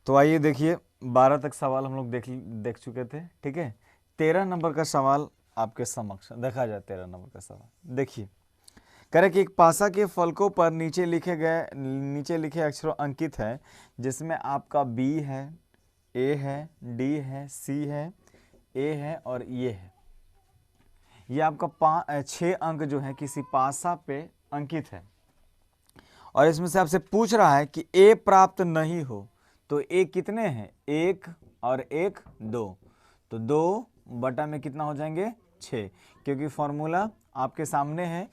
तो आइए देखिए, 12 तक सवाल हम लोग देख चुके थे, ठीक है। 13 नंबर का सवाल आपके समक्ष देखा जाए। 13 नंबर का सवाल देखिए, कह रहे कि एक पासा के फलकों पर नीचे लिखे अक्षरों अंकित है, जिसमें आपका बी है, ए है, डी है, सी है, ए है और ये है। ये आपका 6 अंक जो है किसी पासा पे अंकित है, और इसमें से आपसे पूछ रहा है कि ए प्राप्त नहीं हो तो ए कितने हैं, 1 और 1 2, तो 2 बटा में कितना हो जाएंगे, 6, क्योंकि फॉर्मूला आपके सामने है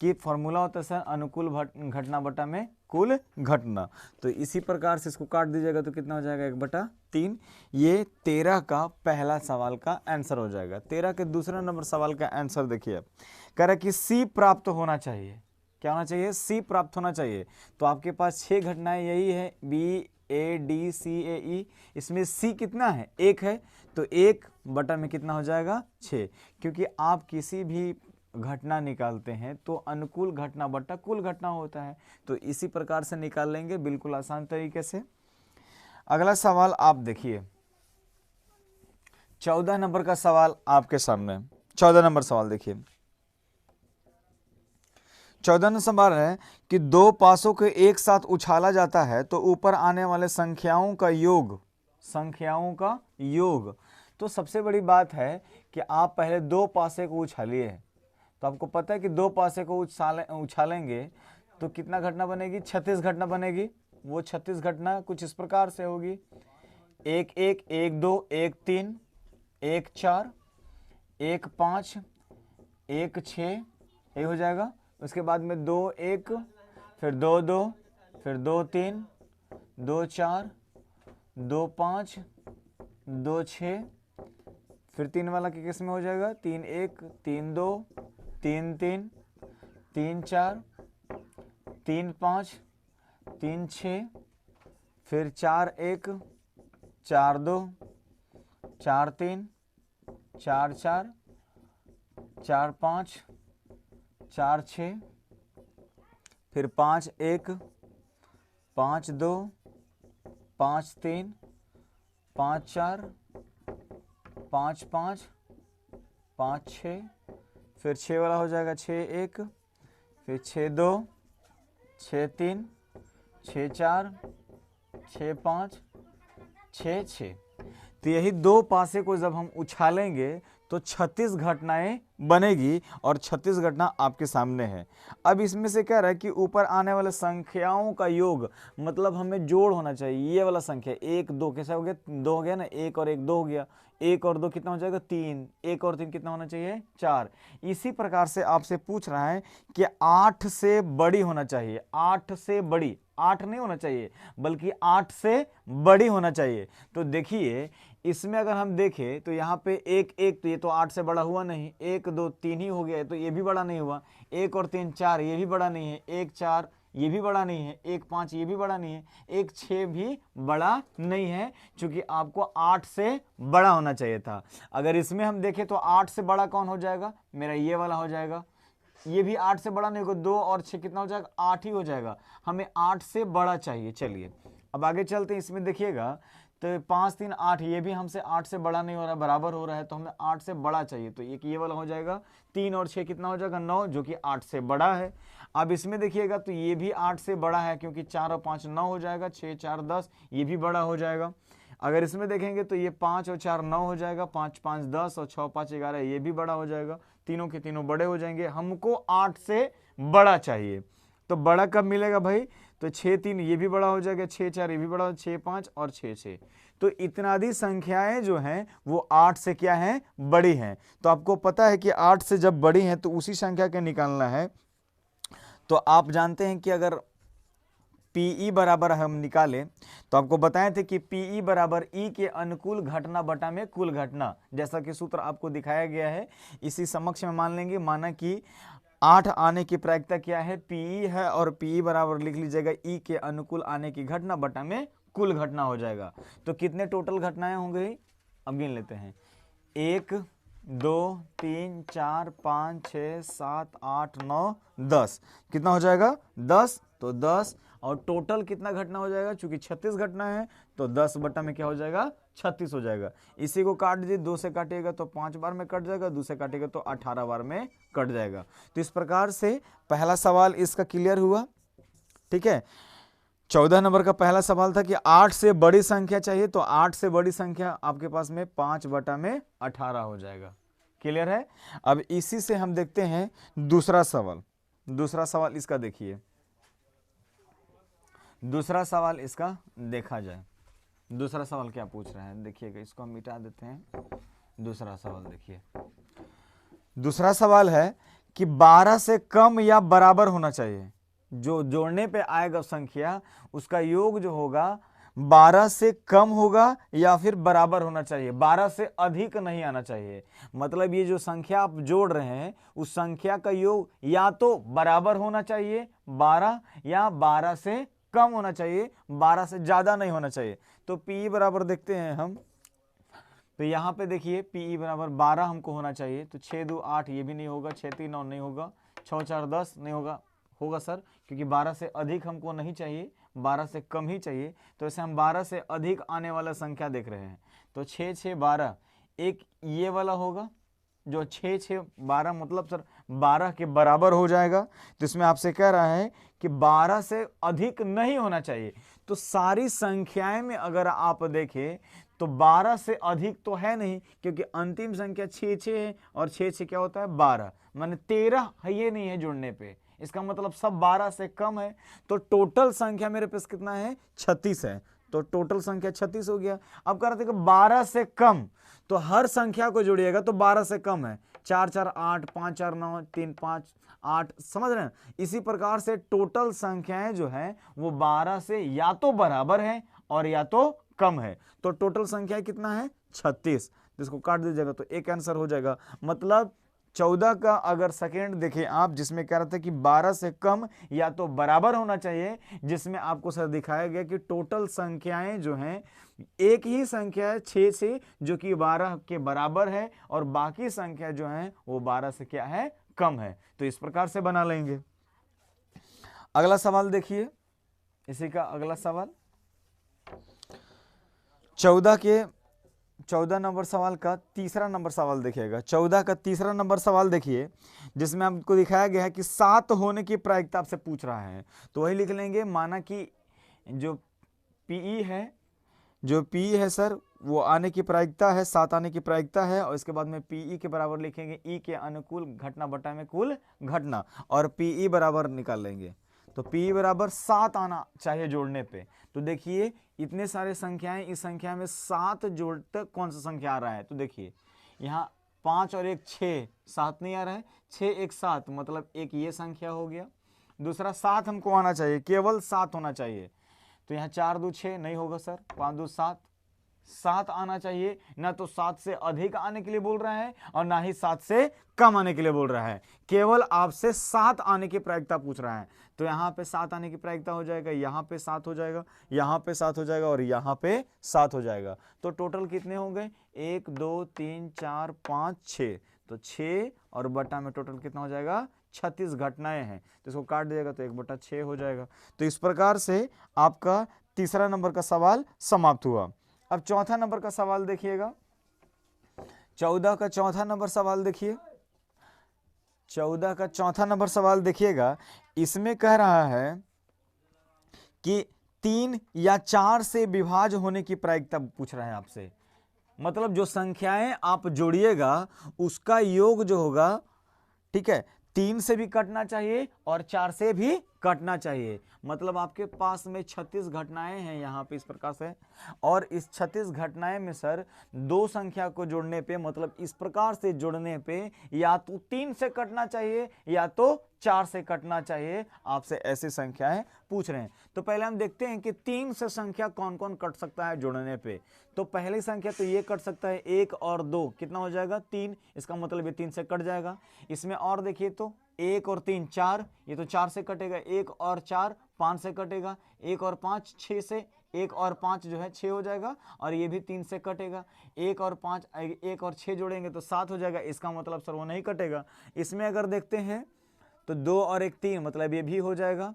कि फॉर्मूला होता है सर अनुकूल घटना बटा में कुल घटना। तो इसी प्रकार से इसको काट दीजिएगा तो कितना हो जाएगा, 1/3। ये 13 का पहला सवाल का आंसर हो जाएगा। 13 के दूसरे नंबर सवाल का आंसर देखिए, कह रहा है कि सी प्राप्त होना चाहिए। क्या होना चाहिए, सी प्राप्त होना चाहिए। तो आपके पास 6 घटनाएं यही है, बी ए डी सी ए ई, इसमें सी कितना है, 1 है, तो 1 बटा में कितना हो जाएगा, 6, क्योंकि आप किसी भी घटना निकालते हैं तो अनुकूल घटना बटा कुल घटना होता है। तो इसी प्रकार से निकाल लेंगे बिल्कुल आसान तरीके से। अगला सवाल आप देखिए, 14 नंबर का सवाल आपके सामने। 14 नंबर सवाल देखिए, 14 नंबर सवाल है कि दो पासों को एक साथ उछाला जाता है तो ऊपर आने वाले संख्याओं का योग। तो सबसे बड़ी बात है कि आप पहले दो पासे को उछालिए, तो आपको पता है कि दो पासे को उछालेंगे तो कितना घटना बनेगी, 36 घटना बनेगी। वो 36 घटना कुछ इस प्रकार से होगी, 1 1 1 2 1 3 1 4 1 5 1 6, ये हो जाएगा। उसके बाद में 2 1, फिर 2 2, फिर 2 3, 2 4, 2 5, 2 6, फिर 3 वाला के केस में हो जाएगा 3 1, 3 2, 3 3, 3 4, 3 5, 3 6, फिर 4 1, 4 2, 4 3, 4 4, 4 5, 4 6, फिर 5 1, 5 2, 5 3, 5 4, 5 5, 5 6, फिर 6 वाला हो जाएगा 6 1, फिर 6 2, 6 3, 6 4, 6 5, 6 6। तो यही दो पासे को जब हम उछालेंगे तो 36 घटनाएं बनेगी, और 36 घटना आपके सामने है। अब इसमें से कह रहा है कि ऊपर आने वाले संख्याओं का योग, मतलब हमें जोड़ होना चाहिए। ये वाला संख्या 1 2 कैसा हो गया, 2 हो गया ना, 1 और 1 2 हो गया, 1 और 2 कितना हो जाएगा, 3, 1 और 3 कितना होना चाहिए, 4। इसी प्रकार से आपसे पूछ रहा है कि 8 से बड़ी होना चाहिए, 8 से बड़ी, 8 नहीं होना चाहिए बल्कि 8 से बड़ी होना चाहिए। तो देखिए इसमें अगर हम देखें तो यहाँ पे 1 1, तो ये तो 8 से बड़ा हुआ नहीं, 1 2 3 ही हो गया है, तो ये भी बड़ा नहीं हुआ। 1 और 3 4, ये भी बड़ा नहीं है। 1 4, ये भी बड़ा नहीं है। 1 5, ये भी बड़ा नहीं है। 1 6 भी बड़ा नहीं है, क्योंकि आपको 8 से बड़ा होना चाहिए था। अगर इसमें हम देखें तो 8 से बड़ा कौन हो जाएगा, मेरा ये वाला हो जाएगा। ये भी 8 से बड़ा नहीं होगा, 2 और 6 कितना हो जाएगा, 8 ही हो जाएगा। हमें 8 से बड़ा चाहिए। चलिए अब आगे चलते हैं। इसमें देखिएगा तो 5 3 8, ये भी हमसे 8 से बड़ा नहीं हो रहा, बराबर हो रहा है, तो हमें 8 से बड़ा चाहिए। तो एक ये वाला हो जाएगा, 3 और 6 कितना हो जाएगा, 9, जो कि 8 से बड़ा है। अब इसमें देखिएगा तो ये भी 8 से बड़ा है, क्योंकि 4 और 5 9 हो जाएगा, 6 4 10, ये भी बड़ा हो जाएगा। अगर इसमें देखेंगे तो ये 5 और 4 9 हो जाएगा, 5 5 10 और 6 5 11, ये भी बड़ा हो जाएगा। तीनों के तीनों बड़े हो जाएंगे। हमको 8 से बड़ा चाहिए, तो बड़ा कब मिलेगा भाई, तो 6 3, ये भी बड़ा हो जाएगा, 6 4, ये भी बड़ा, 6 5 और 6 6। तो इत्यादि संख्याएं जो हैं वो 8 से क्या हैं, बड़ी हैं। तो आपको पता है कि 8 से जब बड़ी हैं तो उसी संख्या के निकालना है। तो आप जानते हैं कि अगर पीई बराबर हम निकालें तो आपको बताए थे कि पीई बराबर ई के अनुकूल घटना बटा में कुल घटना, जैसा कि सूत्र आपको दिखाया गया है। इसी समक्ष में मान लेंगे, माना कि 8 आने की प्रायिकता क्या है, पीई है, और पीई बराबर लिख लीजिएगा ई के अनुकूल आने की घटना बटा में कुल घटना हो जाएगा। तो कितने टोटल घटनाएं होंगी, अब गिन लेते हैं। 1 2 3 4 5 6 7 8 9 10, कितना हो जाएगा, 10। तो 10 और टोटल कितना घटना हो जाएगा, चूंकि 36 घटना है तो 10 बटा में क्या हो जाएगा, 36 हो जाएगा। इसी को काट दीजिए, 2 से काटिएगा तो 5 बार में कट जाएगा, 2 से काटिएगा तो 18 बार में कट जाएगा। तो इस प्रकार से पहला सवाल इसका क्लियर हुआ। ठीक है, 14 नंबर का पहला सवाल था कि 8 से बड़ी संख्या चाहिए, तो 8 से बड़ी संख्या आपके पास में 5 बटा में 18 हो जाएगा। क्लियर है। अब इसी से हम देखते हैं दूसरा सवाल। दूसरा सवाल इसका देखिए, दूसरा सवाल इसका देखा जाए। दूसरा सवाल क्या पूछ रहा है देखिएगा, इसको हम मिटा देते हैं। दूसरा सवाल देखिए, दूसरा सवाल है कि 12 से कम या बराबर होना चाहिए। जो जोड़ने पे आएगा संख्या, उसका योग जो होगा 12 से कम होगा या फिर बराबर होना चाहिए, 12 से अधिक नहीं आना चाहिए। मतलब ये जो संख्या आप जोड़ रहे हैं उस संख्या का योग या तो बराबर होना चाहिए 12, या 12 से कम होना चाहिए, 12 से ज्यादा नहीं होना चाहिए। तो पी बराबर देखते हैं हम, तो यहाँ पे देखिए पी बराबर 12 हमको होना चाहिए। तो 6 2 8 ये भी नहीं होगा, 6 3 9 नहीं होगा, 6 4 10 नहीं होगा, होगा सर, क्योंकि 12 से अधिक हमको नहीं चाहिए, 12 से कम ही चाहिए। तो ऐसे हम 12 से अधिक आने वाला संख्या देख रहे हैं। तो 6 6 12 एक ये वाला होगा, जो 6 6 12 मतलब सर 12 के बराबर हो जाएगा। तो इसमें आपसे कह रहा है कि 12 से अधिक नहीं होना चाहिए। तो सारी संख्याएं में अगर आप देखें तो 12 से अधिक तो है नहीं, क्योंकि अंतिम संख्या 6 6 है और 6 6 क्या होता है 12, माने 13 है, ये नहीं है जुड़ने पे। इसका मतलब सब 12 से कम है। तो टोटल संख्या मेरे पास कितना है, 36 है। तो टोटल संख्या 36 हो गया। अब कह रहे थे कि 12 से कम, तो हर संख्या को जोड़िएगा तो 12 से कम है, 4 4 8 5 4 9 3 5 8, समझ रहे हैं। इसी प्रकार से टोटल संख्याएं जो है वो 12 से या तो बराबर है और या तो कम है। तो टोटल संख्या कितना है, 36। इसको काट दीजिएगा तो एक आंसर हो जाएगा। मतलब 14 का अगर सेकेंड देखें आप, जिसमें कह रहा था कि 12 से कम या तो बराबर होना चाहिए, जिसमें आपको सर दिखाया गया कि टोटल संख्याएं जो हैं एक ही संख्या है 6 से, जो कि 12 के बराबर है, और बाकी संख्या जो है वो 12 से क्या है, कम है। तो इस प्रकार से बना लेंगे। अगला सवाल देखिए, इसी का अगला सवाल 14 नंबर सवाल का तीसरा नंबर सवाल देखिएगा। 14 का तीसरा नंबर सवाल देखिए, जिसमें आपको दिखाया गया है कि 7 होने की प्रायिकता आपसे पूछ रहा है। तो वही लिख लेंगे, माना कि जो पीई है, जो पीई है सर वो आने की प्रायिकता है, 7 आने की प्रायिकता है, और इसके बाद में पीई के बराबर लिखेंगे ई के अनुकूल घटना बटा में कुल घटना, और पीई बराबर निकाल लेंगे। तो पी बराबर 7 आना चाहिए जोड़ने पे। तो देखिए इतने सारे संख्याएं, इस संख्या में 7 जोड़ते कौन सा संख्या आ रहा है। तो देखिए यहाँ 5 और 1 6, 7 नहीं आ रहा है, 6 1 7, मतलब एक ये संख्या हो गया। दूसरा 7 हमको आना चाहिए, केवल 7 होना चाहिए। तो यहाँ 4 2 6 नहीं होगा सर, 5 2 7, 7 आना चाहिए। ना तो 7 से अधिक आने के लिए बोल रहा है और ना ही 7 से कम आने के लिए बोल रहा है, केवल आपसे 7 आने की प्रायिकता पूछ रहा है। तो यहाँ पे 7 आने की प्रायिकता हो जाएगा, यहाँ पे 7 हो जाएगा, यहाँ पे 7 हो जाएगा और यहाँ पे 7 हो जाएगा। तो टोटल कितने हो गए, 1 2 3 4 5 6। तो 6 और बटा में टोटल कितना हो जाएगा, 36 घटनाएं हैं। तो इसको काट दिएगा तो 1/6 हो जाएगा। तो इस प्रकार से आपका तीसरा नंबर का सवाल समाप्त हुआ। अब चौथा नंबर का सवाल देखिएगा, 14 का चौथा नंबर सवाल देखिए, 14 का चौथा नंबर सवाल देखिएगा। इसमें कह रहा है कि 3 या 4 से विभाज्य होने की प्रायिकता पूछ रहा है आपसे। मतलब जो संख्याएं आप जोड़िएगा उसका योग जो होगा, ठीक है, 3 से भी कटना चाहिए और 4 से भी कटना चाहिए। मतलब आपके पास में 36 घटनाएं हैं यहाँ पे इस प्रकार से, और इस 36 घटनाएं में सर 2 संख्या को जोड़ने पे, मतलब इस प्रकार से जोड़ने पे या तो 3 से कटना चाहिए या तो 4 से कटना चाहिए। आपसे ऐसी संख्याएं पूछ रहे हैं। तो पहले हम देखते हैं कि 3 से संख्या कौन कौन कट सकता है जोड़ने पे। तो पहली संख्या तो ये कट सकता है, 1 और 2 कितना हो जाएगा, 3। इसका मतलब ये 3 से कट जाएगा। इसमें और देखिए तो 1 और 3 4, ये तो 4 से कटेगा। 1 और 4 5 से कटेगा। 1 और 5 6 से, 1 और 5 जो है 6 हो जाएगा, और ये भी 3 से कटेगा। 1 और 5, 1 और 6 जोड़ेंगे तो 7 हो जाएगा। इसका मतलब सर वो नहीं कटेगा। इसमें अगर देखते हैं तो 2 और 1 3, मतलब ये भी हो जाएगा।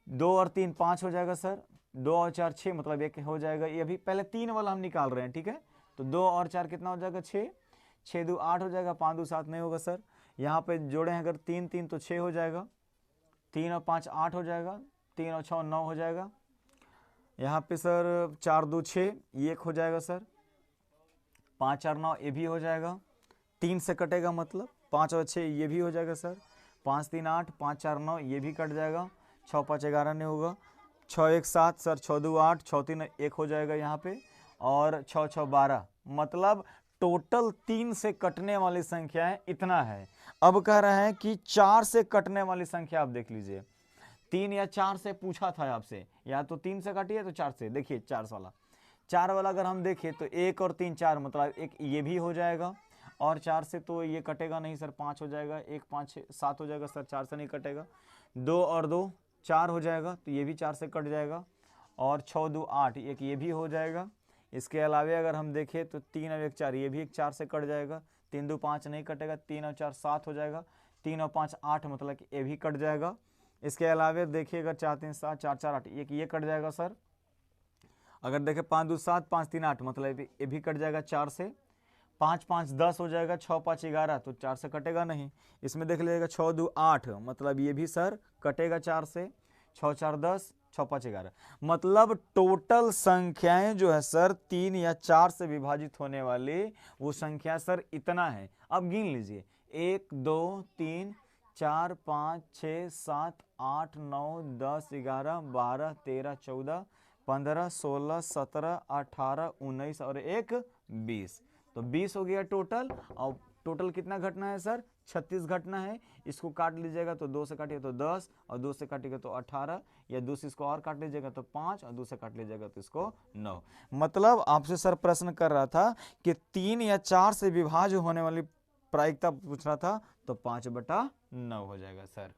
2 और 3 5 हो जाएगा सर, 2 और 4 6 मतलब 1 हो जाएगा। ये अभी पहले 3 वाला हम निकाल रहे हैं, ठीक है। तो 2 और 4 कितना हो जाएगा 6, 6 2 8 हो जाएगा, 5 2 7 नहीं होगा सर। यहाँ पे जोड़े हैं अगर 3 3 तो 6 हो जाएगा, 3 और 5 8 हो जाएगा, 3 और 6 9 हो जाएगा। यहाँ पे सर 4 2 6 ये 1 हो जाएगा सर, 5 4 9 ये भी हो जाएगा, 3 से कटेगा मतलब 5 और 6 ये भी हो जाएगा सर, 5 3 8 5 4 9 ये भी कट जाएगा, 6 5 11 नहीं होगा, 6 1 7 सर, 6 2 8 6 3 1 हो जाएगा यहाँ पे, और 6 6 12 मतलब टोटल 3 से कटने वाली संख्या है इतना है। अब कह रहे हैं कि 4 से कटने वाली संख्या आप देख लीजिए, 3 या 4 से पूछा था आपसे, या तो 3 से काटिए तो 4 से, देखिए 4 वाला, 4 वाला अगर हम देखें तो 1 और 3 4 मतलब एक ये भी हो जाएगा, और 4 से तो ये कटेगा नहीं सर, 5 हो जाएगा, 1 5 7 हो जाएगा सर, 4 से नहीं कटेगा, 2 और 2 4 हो जाएगा, तो ये भी 4 से कट जाएगा, और 6 2 8 एक ये भी हो जाएगा। इसके अलावे अगर हम देखें तो 3 और 1 4 ये भी एक 4 से कट जाएगा, 3 2 5 नहीं कटेगा, 3 और 4 7 हो जाएगा, 3 और 5 8 मतलब कि ये भी कट जाएगा। इसके अलावे देखिएगा 4 3 7 4 4 8 एक ये कट जाएगा सर। अगर देखें 5 2 7 5 3 8 मतलब ये भी कट जाएगा 4 से, 5 5 10 हो जाएगा, 6 5 11 तो 4 से कटेगा नहीं। इसमें देख लीजिएगा 6 2 8 मतलब ये भी सर कटेगा 4 से, 6 4 10 6 5 11 मतलब टोटल संख्याएं जो है सर 3 या 4 से विभाजित होने वाली वो संख्या सर इतना है। अब गिन लीजिए 1 2 3 4 5 6 7 8 9 10 11 12 13 14 15 16 17 18 19 और 1 20, तो 20 हो गया टोटल। और टोटल कितना घटना है सर 36 घटना है। इसको काट लीजिएगा तो 2 से काटिएगा तो 10, और 2 से काटिएगा तो 18, या 2 से इसको और काट लीजिएगा तो 5, और 2 से काट लीजिएगा तो इसको 9। मतलब आपसे सर प्रश्न कर रहा था कि 3 या 4 से विभाज्य होने वाली प्रायिकता पूछ रहा था, तो 5/9 हो जाएगा सर।